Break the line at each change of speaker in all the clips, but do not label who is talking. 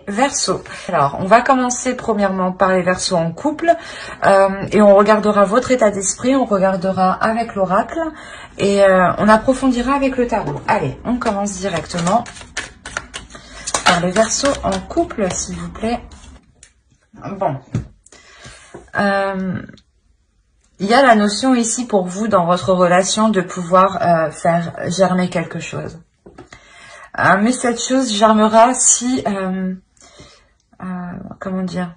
Verseau. Alors, on va commencer premièrement par les Verseaux en couple et on regardera votre état d'esprit, on regardera avec l'oracle et on approfondira avec le tarot. Allez, on commence directement par les Verseaux en couple, s'il vous plaît. Bon. Il y a la notion ici pour vous dans votre relation de pouvoir faire germer quelque chose. Mais cette chose germera si... comment dire,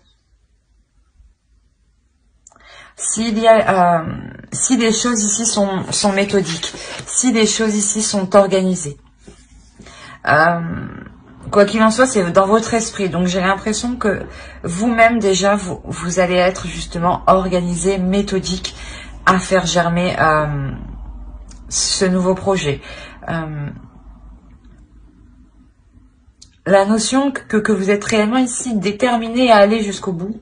s'il y a si les choses ici sont méthodiques, si les choses ici sont organisées, quoi qu'il en soit, c'est dans votre esprit. Donc j'ai l'impression que vous-même déjà vous allez être justement organisé, méthodique à faire germer ce nouveau projet. La notion que vous êtes réellement ici déterminé à aller jusqu'au bout.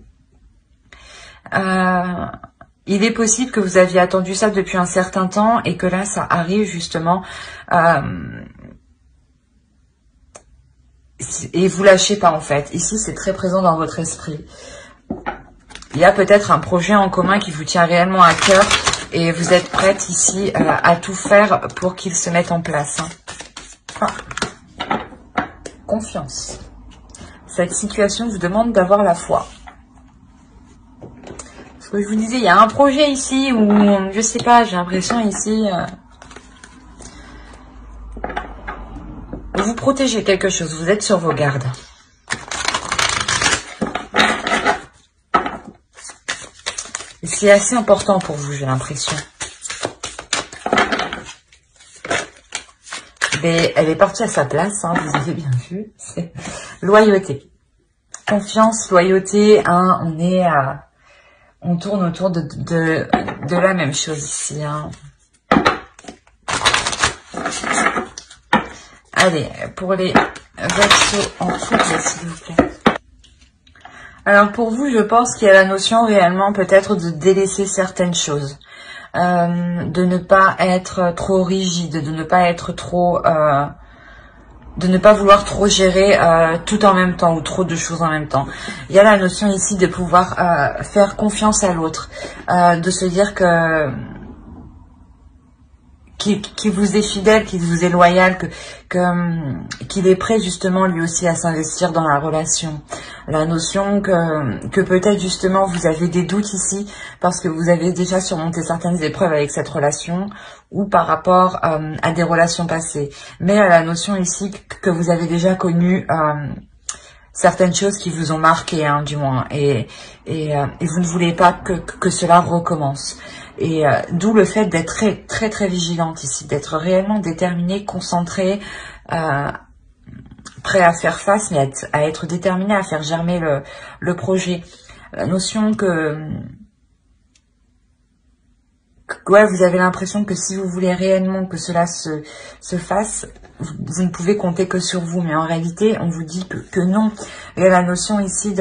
Il est possible que vous aviez attendu ça depuis un certain temps et que là, ça arrive justement. Et vous lâchez pas en fait. Ici, c'est très présent dans votre esprit. Il y a peut-être un projet en commun qui vous tient réellement à cœur et vous êtes prête ici à tout faire pour qu'il se mette en place. Confiance. Cette situation vous demande d'avoir la foi. Ce que je vous disais, il y a un projet ici où, je sais pas, j'ai l'impression ici, vous protégez quelque chose, vous êtes sur vos gardes. C'est assez important pour vous, j'ai l'impression. Mais elle est partie à sa place, hein, vous avez bien vu. C'est loyauté. Confiance, loyauté, hein, on tourne autour de la même chose ici. Hein. Allez, pour les Verseaux en couple, s'il vous plaît. Alors pour vous, je pense qu'il y a la notion réellement peut-être de délaisser certaines choses. De ne pas être trop rigide, de ne pas être trop... de ne pas vouloir trop gérer tout en même temps ou trop de choses en même temps. Il y a la notion ici de pouvoir faire confiance à l'autre, de se dire que qu'il vous est fidèle, qu'il vous est loyal, qu'il est prêt justement lui aussi à s'investir dans la relation. La notion que peut-être justement vous avez des doutes ici parce que vous avez déjà surmonté certaines épreuves avec cette relation ou par rapport à des relations passées. Mais à la notion ici que vous avez déjà connu certaines choses qui vous ont marqué, hein, du moins, et vous ne voulez pas que cela recommence. Et d'où le fait d'être très très très vigilante ici, d'être réellement déterminée, concentrée, prêt à faire face, mais à être déterminée à faire germer le projet. La notion ouais, vous avez l'impression que si vous voulez réellement que cela se fasse, vous ne pouvez compter que sur vous. Mais en réalité, on vous dit que non. Il y a la notion ici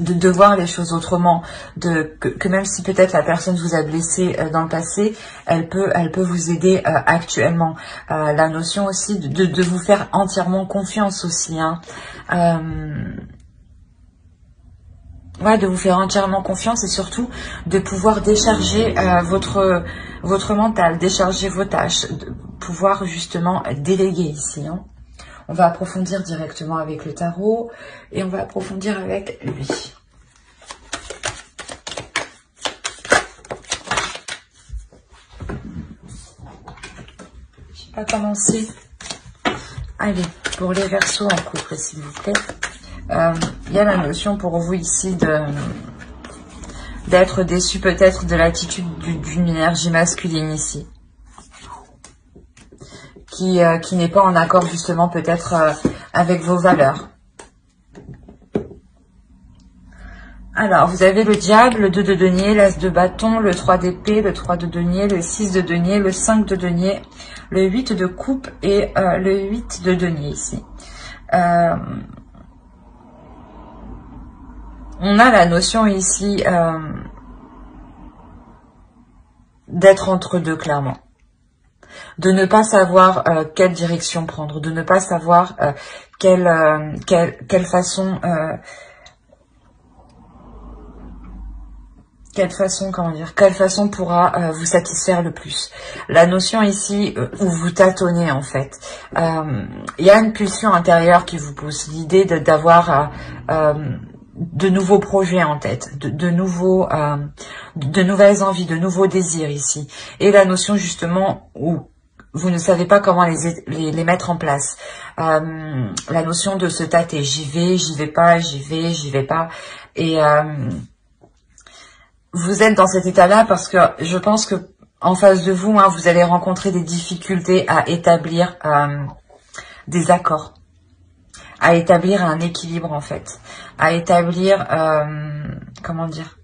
de voir les choses autrement, que même si peut-être la personne vous a blessé dans le passé, elle peut vous aider actuellement. La notion aussi de vous faire entièrement confiance aussi, hein. Ouais, de vous faire entièrement confiance et surtout de pouvoir décharger votre mental, décharger vos tâches, de pouvoir justement déléguer ici, hein. On va approfondir directement avec le tarot et on va approfondir avec lui. Je vais pas commencer. Allez, pour les Verseaux en couple, s'il vous plaît. Il y a la notion pour vous ici d'être déçu peut-être de l'attitude d'une énergie masculine ici. Qui n'est pas en accord justement peut-être avec vos valeurs. Alors, vous avez le diable, le 2 de denier, l'as de bâton, le 3 d'épée, le 3 de denier, le 6 de denier, le 5 de denier, le 8 de coupe et le 8 de denier ici. On a la notion ici d'être entre deux, clairement. de ne pas savoir quelle direction prendre, de ne pas savoir quelle façon quelle façon pourra vous satisfaire le plus. La notion ici où vous tâtonnez en fait. Il y a une pulsion intérieure qui vous pousse, l'idée d'avoir de nouveaux projets en tête, de nouvelles envies, de nouveaux désirs ici. Et la notion justement où vous ne savez pas comment les mettre en place. La notion de se tâter, j'y vais pas, j'y vais pas. Et vous êtes dans cet état-là parce que je pense que en face de vous, hein, vous allez rencontrer des difficultés à établir des accords, à établir un équilibre en fait, à établir, comment dire,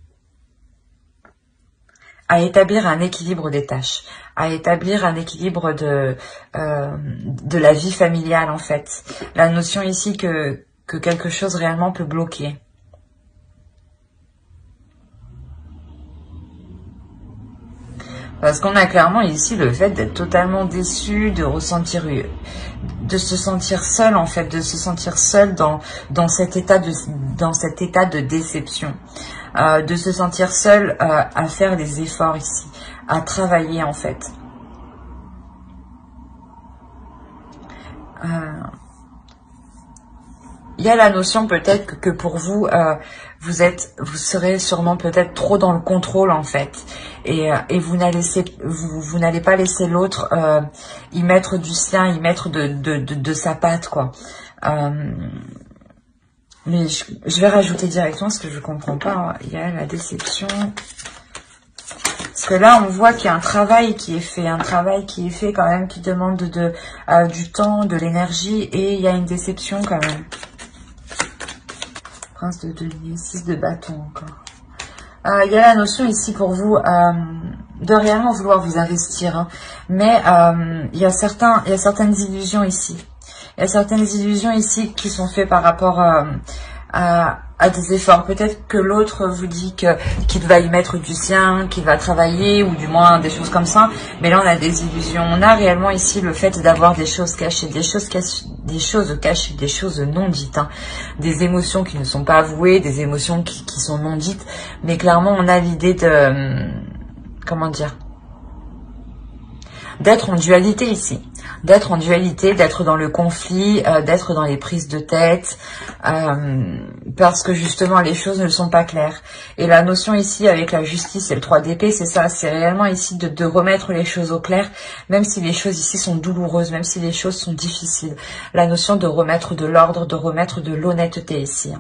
à établir un équilibre des tâches, à établir un équilibre de la vie familiale en fait. La notion ici que quelque chose réellement peut bloquer. Parce qu'on a clairement ici le fait d'être totalement déçu, de ressentir, de se sentir seul en fait, de se sentir seul dans cet état de déception, de se sentir seul à faire des efforts ici, à travailler en fait. Il y a la notion peut-être que pour vous, vous serez sûrement peut-être trop dans le contrôle en fait, et vous n'allez pas laisser l'autre y mettre du sien, y mettre de sa patte quoi. Mais je vais rajouter directement ce que je comprends pas. Hein. Il y a la déception. Parce que là, on voit qu'il y a un travail qui est fait, quand même, qui demande du temps, de l'énergie, et il y a une déception quand même. Prince de denier, 6 de bâton encore. Il y a la notion ici pour vous de réellement vouloir vous investir, hein. Mais il y a certaines illusions ici. Il y a certaines illusions ici qui sont faites par rapport à des efforts. Peut-être que l'autre vous dit qu'il va y mettre du sien, qu'il va travailler, ou du moins des choses comme ça. Mais là, on a des illusions. On a réellement ici le fait d'avoir des choses cachées, des choses cachées, des choses non dites, hein. Des émotions qui ne sont pas avouées, des émotions qui sont non dites. Mais clairement, on a l'idée de... comment dire, d'être en dualité ici, d'être en dualité, d'être dans le conflit, d'être dans les prises de tête, parce que justement les choses ne sont pas claires. Et la notion ici avec la justice et le 3 d'épée, c'est ça, c'est réellement ici de remettre les choses au clair, même si les choses ici sont douloureuses, même si les choses sont difficiles. La notion de remettre de l'ordre, de remettre de l'honnêteté ici.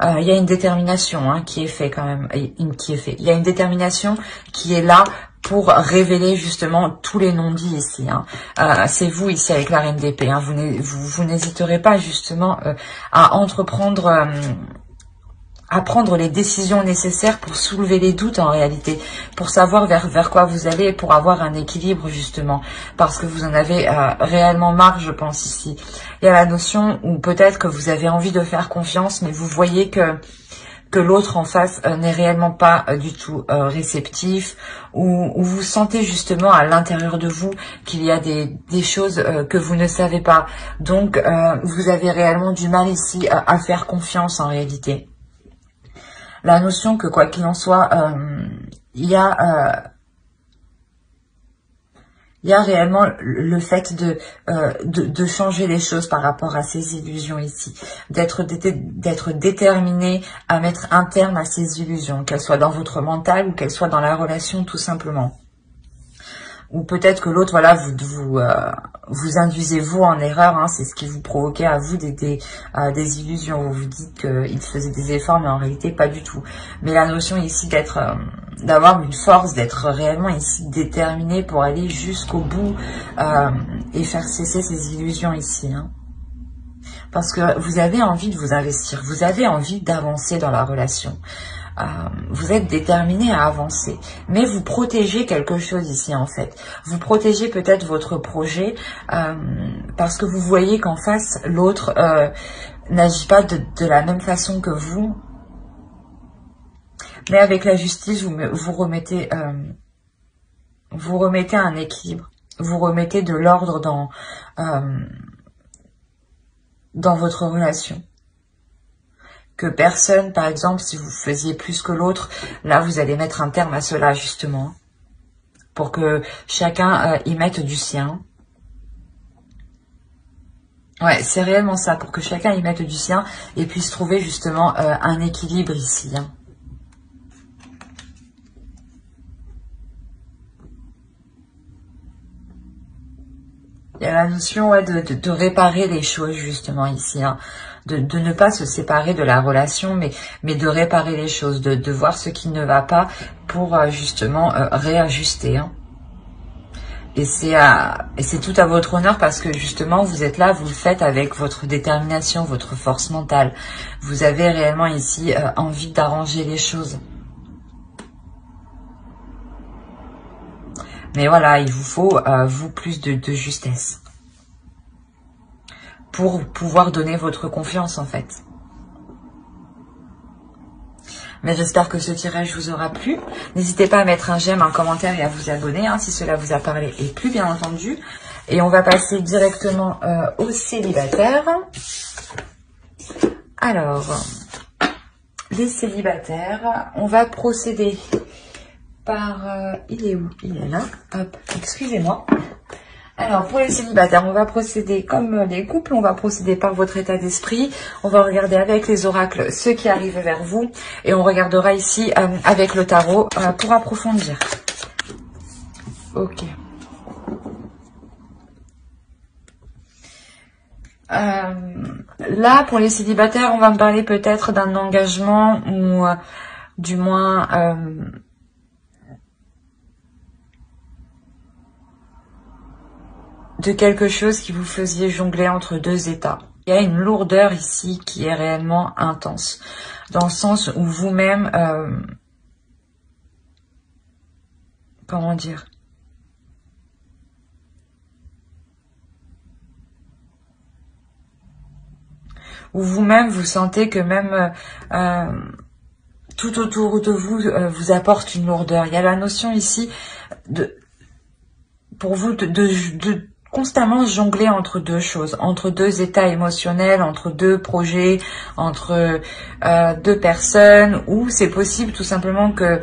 Il y a une détermination hein, qui est faite quand même, il y a une détermination qui est là pour révéler justement tous les non-dits ici. Hein. C'est vous ici avec la reine d'épée. Hein. Vous n'hésiterez pas justement à entreprendre, à prendre les décisions nécessaires pour soulever les doutes en réalité, pour savoir vers quoi vous allez, pour avoir un équilibre justement, parce que vous en avez réellement marre, je pense ici. Il y a la notion où peut-être que vous avez envie de faire confiance, mais vous voyez que l'autre en face n'est réellement pas du tout réceptif, ou vous sentez justement à l'intérieur de vous qu'il y a des choses que vous ne savez pas. Donc, vous avez réellement du mal ici à faire confiance en réalité. La notion que quoi qu'il en soit, il y a réellement le fait de changer les choses par rapport à ces illusions ici, d'être déterminé à mettre un terme à ces illusions, qu'elles soient dans votre mental ou qu'elles soient dans la relation tout simplement. Ou peut-être que l'autre, voilà, vous induisez vous en erreur, hein, c'est ce qui vous provoquait à vous des illusions. Vous vous dites qu'il faisait des efforts, mais en réalité pas du tout. Mais la notion ici d'avoir une force, d'être réellement ici déterminé pour aller jusqu'au bout et faire cesser ces illusions ici. Hein. Parce que vous avez envie de vous investir, vous avez envie d'avancer dans la relation. Vous êtes déterminé à avancer, mais vous protégez quelque chose ici en fait. Vous protégez peut-être votre projet parce que vous voyez qu'en face, l'autre n'agit pas de la même façon que vous. Mais avec la justice, vous remettez un équilibre. vous remettez de l'ordre dans votre relation. Que personne, par exemple, si vous faisiez plus que l'autre, là, vous allez mettre un terme à cela, justement. Pour que chacun y mette du sien. Ouais, c'est réellement ça, pour que chacun y mette du sien et puisse trouver, justement, un équilibre ici, hein. Il y a la notion de réparer les choses, justement, ici, hein. De ne pas se séparer de la relation, mais de réparer les choses, de voir ce qui ne va pas pour, justement, réajuster, hein. Et c'est tout à votre honneur parce que, justement, vous êtes là, vous le faites avec votre détermination, votre force mentale. Vous avez réellement, ici, envie d'arranger les choses. Mais voilà, il vous faut, vous, plus de justesse. Pour pouvoir donner votre confiance, en fait. Mais j'espère que ce tirage vous aura plu. N'hésitez pas à mettre un j'aime, un commentaire et à vous abonner, hein, si cela vous a parlé et plu, bien entendu. Et on va passer directement aux célibataires. Alors, les célibataires, on va procéder par... il est où? Il est là. Hop, excusez-moi. Alors, pour les célibataires, on va procéder comme les couples, on va procéder par votre état d'esprit. On va regarder avec les oracles ce qui arrive vers vous. Et on regardera ici avec le tarot pour approfondir. Ok. Là, pour les célibataires, on va me parler peut-être d'un engagement ou du moins... de quelque chose qui vous faisiez jongler entre deux états. Il y a une lourdeur ici qui est réellement intense, dans le sens où vous-même, comment dire, où vous-même vous sentez que même tout autour de vous vous apporte une lourdeur. Il y a la notion ici pour vous de constamment jongler entre deux choses, entre deux états émotionnels, entre deux projets, entre deux personnes, ou c'est possible tout simplement que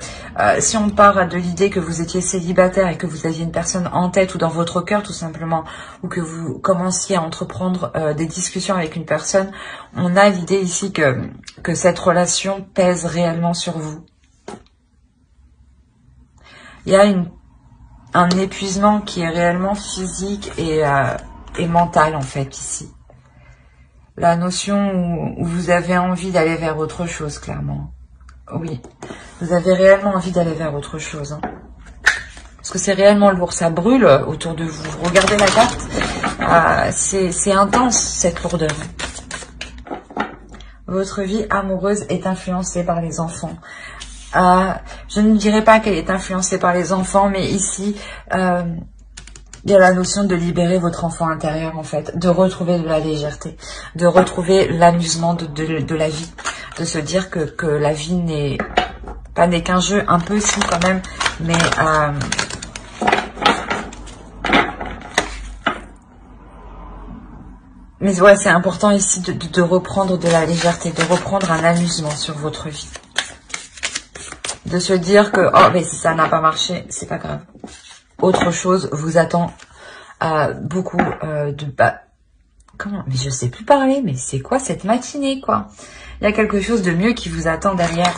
si on part de l'idée que vous étiez célibataire et que vous aviez une personne en tête ou dans votre cœur tout simplement, ou que vous commenciez à entreprendre des discussions avec une personne, on a l'idée ici que cette relation pèse réellement sur vous. Il y a un épuisement qui est réellement physique et mental en fait ici. La notion où vous avez envie d'aller vers autre chose, clairement. Oui, vous avez réellement envie d'aller vers autre chose. Hein. Parce que c'est réellement lourd, ça brûle autour de vous. Regardez la carte, c'est intense cette lourdeur. Votre vie amoureuse est influencée par les enfants. Je ne dirais pas qu'elle est influencée par les enfants, mais ici, il y a la notion de libérer votre enfant intérieur, en fait, de retrouver de la légèreté, de retrouver l'amusement de la vie, de se dire que la vie n'est qu'un jeu, un peu si quand même, mais ouais, c'est important ici de reprendre de la légèreté, de reprendre un amusement sur votre vie. De se dire que, oh, mais si ça n'a pas marché, c'est pas grave. Autre chose vous attend beaucoup comment? Mais je sais plus parler, mais c'est quoi cette matinée, quoi? Il y a quelque chose de mieux qui vous attend derrière.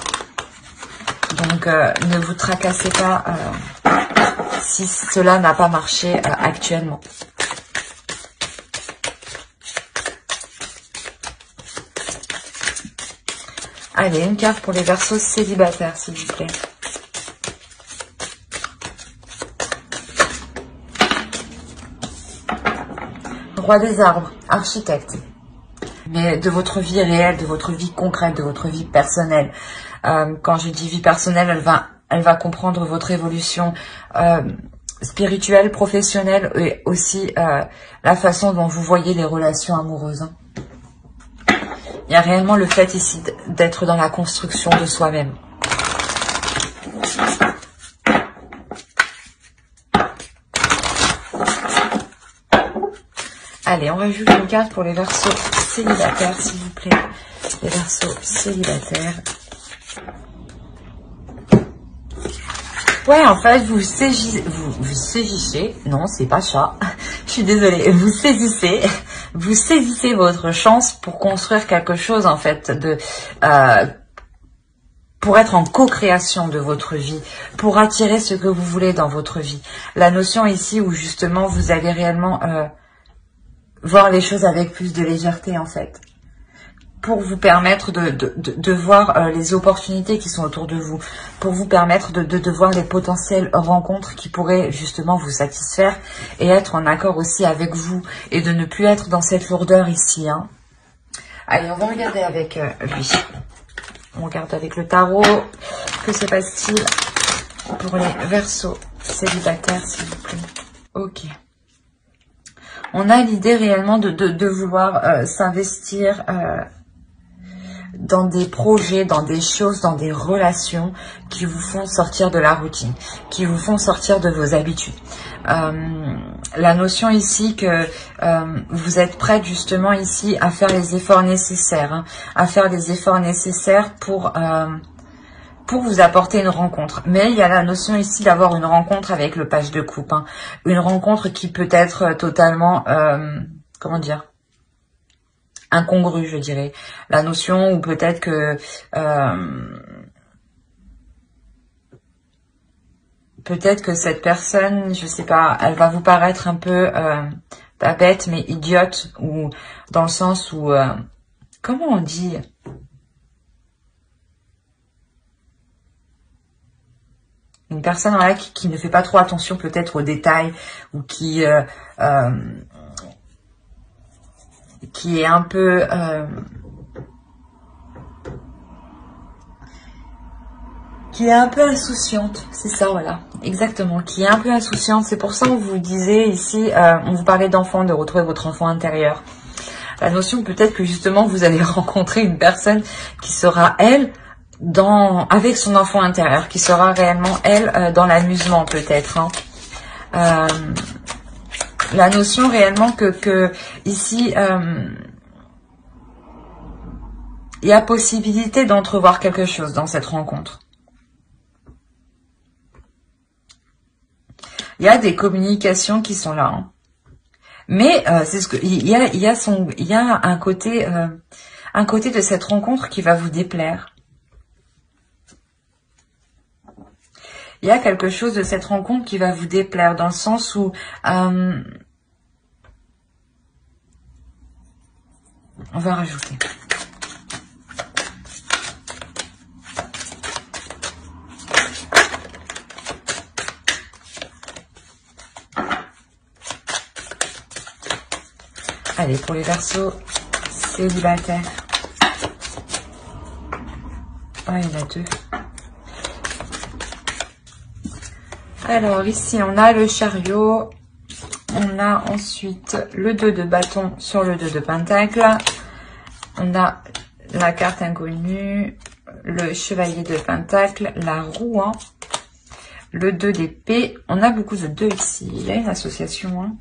Donc, ne vous tracassez pas si cela n'a pas marché actuellement. Allez, une carte pour les Verseaux célibataires, s'il vous plaît. Roi des arbres, architecte. Mais de votre vie réelle, de votre vie concrète, de votre vie personnelle. Quand je dis vie personnelle, elle va comprendre votre évolution spirituelle, professionnelle et aussi la façon dont vous voyez les relations amoureuses. Hein. Il y a réellement le fait ici d'être dans la construction de soi-même. Allez, on rajoute une carte pour les Verseaux célibataires, s'il vous plaît. Les Verseaux célibataires. Ouais, en fait, vous saisissez, non, c'est pas ça, je suis désolée, vous saisissez votre chance pour construire quelque chose, en fait, pour être en co-création de votre vie, pour attirer ce que vous voulez dans votre vie. La notion ici où, justement, vous allez réellement voir les choses avec plus de légèreté, en fait, pour vous permettre de voir les opportunités qui sont autour de vous, pour vous permettre de voir les potentielles rencontres qui pourraient justement vous satisfaire et être en accord aussi avec vous et de ne plus être dans cette lourdeur ici. Hein. Allez, on va regarder avec lui. On regarde avec le tarot. Que se passe-t-il pour les Verseaux célibataires, s'il vous plaît? Ok. On a l'idée réellement de vouloir s'investir dans des projets, dans des choses, dans des relations qui vous font sortir de la routine, qui vous font sortir de vos habitudes. La notion ici que vous êtes prête justement ici à faire les efforts nécessaires, hein, à faire des efforts nécessaires pour vous apporter une rencontre. Mais il y a la notion ici d'avoir une rencontre avec le page de coupe, hein, une rencontre qui peut être totalement, comment dire, incongru, je dirais. La notion où peut-être que cette personne, je sais pas, elle va vous paraître un peu pas bête mais idiote, ou dans le sens où comment on dit, une personne là qui ne fait pas trop attention peut-être aux détails, ou qui est un peu insouciante, c'est ça, voilà, exactement, qui est un peu insouciante. C'est pour ça qu'on vous disait ici, on vous parlait d'enfant, de retrouver votre enfant intérieur. La notion peut-être que justement vous allez rencontrer une personne qui sera elle avec son enfant intérieur, qui sera réellement elle dans l'amusement peut-être. Hein. La notion réellement que ici il y a possibilité d'entrevoir quelque chose dans cette rencontre. Il y a des communications qui sont là, hein. Mais c'est ce que il y a un côté de cette rencontre qui va vous déplaire. Il y a quelque chose de cette rencontre qui va vous déplaire, dans le sens où on va rajouter. Allez, pour les Verseaux célibataires. Oh, il y en a deux. Alors, ici, on a le chariot. On a ensuite le 2 de bâton sur le 2 de pentacle. On a la carte inconnue, le chevalier de pentacle, la roue, hein, le 2 d'épée. On a beaucoup de 2 ici. Il y a une association, hein.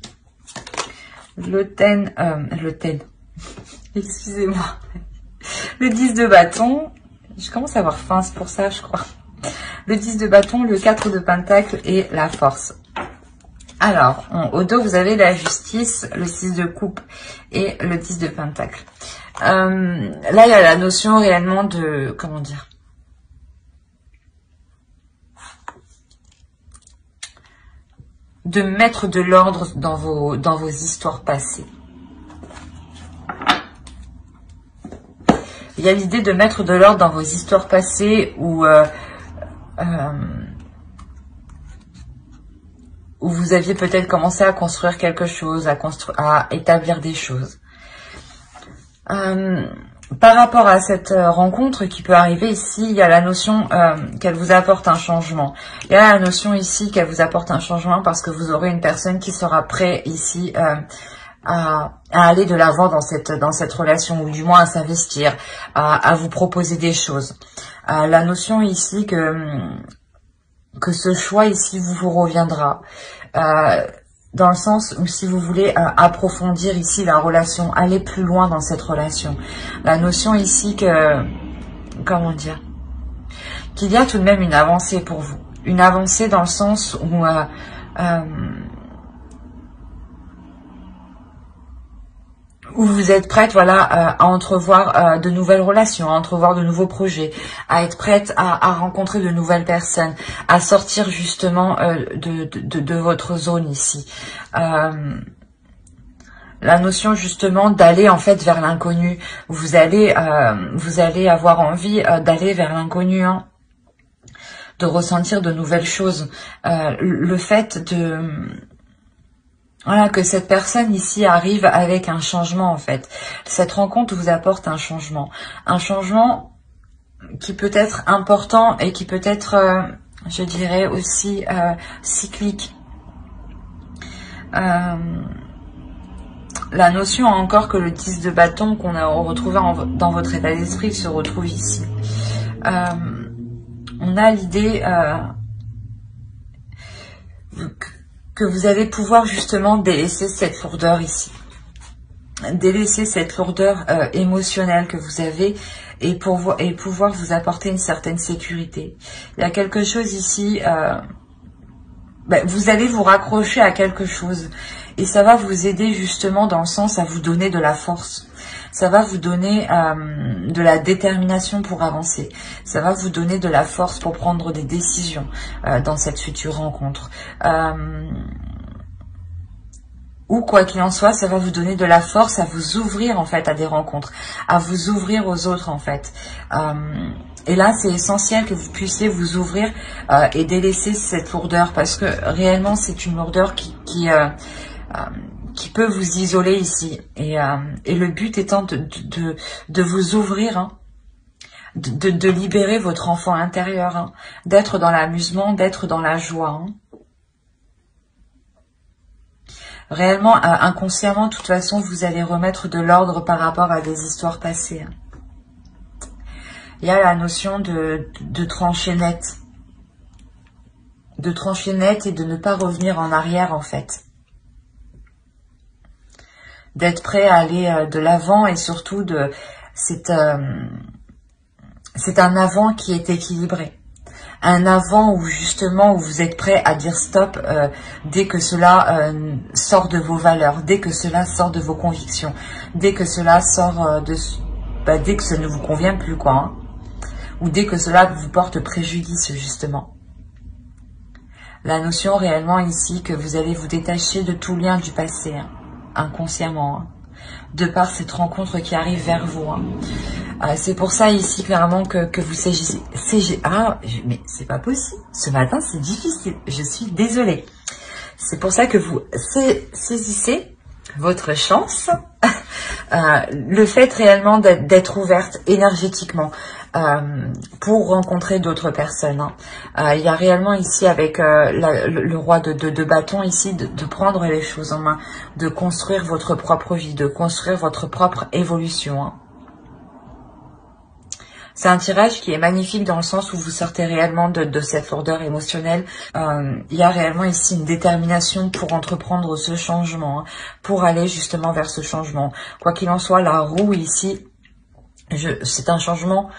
Excusez-moi. Le 10 de bâton. Je commence à avoir faim, c'est pour ça, je crois. Le 10 de bâton, le 4 de pentacle et la force. Alors, au dos, vous avez la justice, le 6 de coupe et le 10 de pentacle. Là, il y a la notion réellement de... Comment dire ? De mettre de l'ordre dans vos histoires passées. Il y a l'idée de mettre de l'ordre dans vos histoires passées où vous aviez peut-être commencé à construire quelque chose, à établir des choses. Par rapport à cette rencontre qui peut arriver ici, il y a la notion qu'elle vous apporte un changement. Il y a la notion ici qu'elle vous apporte un changement parce que vous aurez une personne qui sera prête ici à aller de l'avant dans cette relation, ou du moins à s'investir, à vous proposer des choses. La notion ici que ce choix ici vous reviendra. Dans le sens où si vous voulez approfondir ici la relation, aller plus loin dans cette relation. La notion ici que, comment dire, qu'il y a tout de même une avancée pour vous. Une avancée dans le sens où vous êtes prête, voilà, à entrevoir de nouvelles relations, à entrevoir de nouveaux projets, à être prête à rencontrer de nouvelles personnes, à sortir justement de votre zone ici. La notion justement d'aller en fait vers l'inconnu. Vous allez avoir envie d'aller vers l'inconnu, hein, de ressentir de nouvelles choses. Le fait de... Voilà, que cette personne ici arrive avec un changement en fait. Cette rencontre vous apporte un changement. Un changement qui peut être important et qui peut être, je dirais aussi, cyclique. La notion encore que le 10 de bâton qu'on a retrouvé dans votre état d'esprit se retrouve ici. On a l'idée... que vous allez pouvoir justement délaisser cette lourdeur ici. Délaisser cette lourdeur émotionnelle que vous avez et pouvoir vous apporter une certaine sécurité. Il y a quelque chose ici, vous allez vous raccrocher à quelque chose et ça va vous aider justement dans le sens à vous donner de la force. Ça va vous donner de la détermination pour avancer. Ça va vous donner de la force pour prendre des décisions dans cette future rencontre. Ou quoi qu'il en soit, ça va vous donner de la force à vous ouvrir en fait à des rencontres, à vous ouvrir aux autres en fait. Et là, c'est essentiel que vous puissiez vous ouvrir et délaisser cette lourdeur parce que réellement, c'est une lourdeur qui peut vous isoler ici. Et le but étant de vous ouvrir, hein, de libérer votre enfant intérieur, hein, d'être dans l'amusement, d'être dans la joie. Hein. Réellement, inconsciemment, de toute façon, vous allez remettre de l'ordre par rapport à des histoires passées. Hein. Il y a la notion de trancher net. De trancher net et de ne pas revenir en arrière, en fait. D'être prêt à aller de l'avant et surtout c'est un avant qui est équilibré. Un avant où justement où vous êtes prêt à dire stop dès que cela sort de vos valeurs, dès que cela sort de vos convictions, dès que cela sort dès que ça ne vous convient plus quoi, hein, ou dès que cela vous porte préjudice justement. La notion réellement ici que vous allez vous détacher de tout lien du passé, hein, inconsciemment, hein, de par cette rencontre qui arrive vers vous. Hein. C'est pour ça ici clairement que vous saisissez. Mais c'est pas possible. Ce matin c'est difficile. Je suis désolée. C'est pour ça que vous saisissez votre chance. Le fait réellement d'être ouverte énergétiquement pour rencontrer d'autres personnes. Hein. Il y a réellement ici avec le roi de bâton ici de prendre les choses en main, de construire votre propre vie, de construire votre propre évolution. Hein. C'est un tirage qui est magnifique dans le sens où vous sortez réellement de cette lourdeur émotionnelle. Il y a réellement ici une détermination pour entreprendre ce changement, hein, pour aller justement vers ce changement. Quoi qu'il en soit, la roue ici, c'est un changement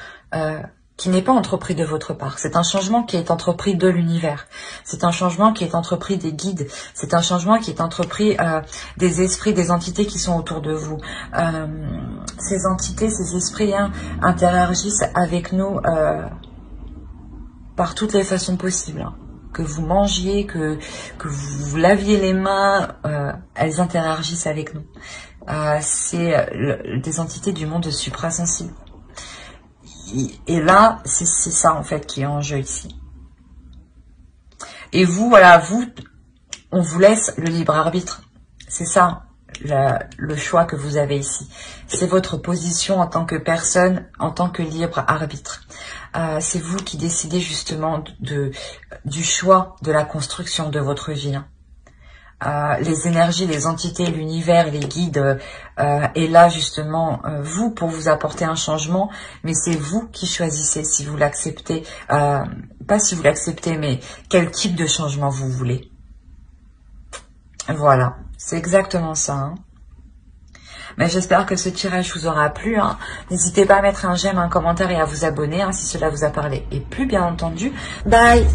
qui n'est pas entrepris de votre part. C'est un changement qui est entrepris de l'univers. C'est un changement qui est entrepris des guides. C'est un changement qui est entrepris des esprits, des entités qui sont autour de vous. Ces entités, ces esprits hein, interagissent avec nous par toutes les façons possibles. Hein. Que vous mangiez, que vous laviez les mains, elles interagissent avec nous. C'est des entités du monde suprasensible. Et là, c'est ça en fait qui est en jeu ici. Et vous, voilà, on vous laisse le libre arbitre. C'est ça, le choix que vous avez ici. C'est votre position en tant que personne, en tant que libre arbitre. C'est vous qui décidez justement du choix de la construction de votre vie. Hein. Les énergies, les entités, l'univers, les guides est là justement vous pour vous apporter un changement, mais c'est vous qui choisissez si vous l'acceptez, pas si vous l'acceptez, mais quel type de changement vous voulez. Voilà, c'est exactement ça. Hein. Mais j'espère que ce tirage vous aura plu. Hein. N'hésitez pas à mettre un j'aime, un commentaire et à vous abonner hein, si cela vous a parlé. Et plus bien entendu, bye!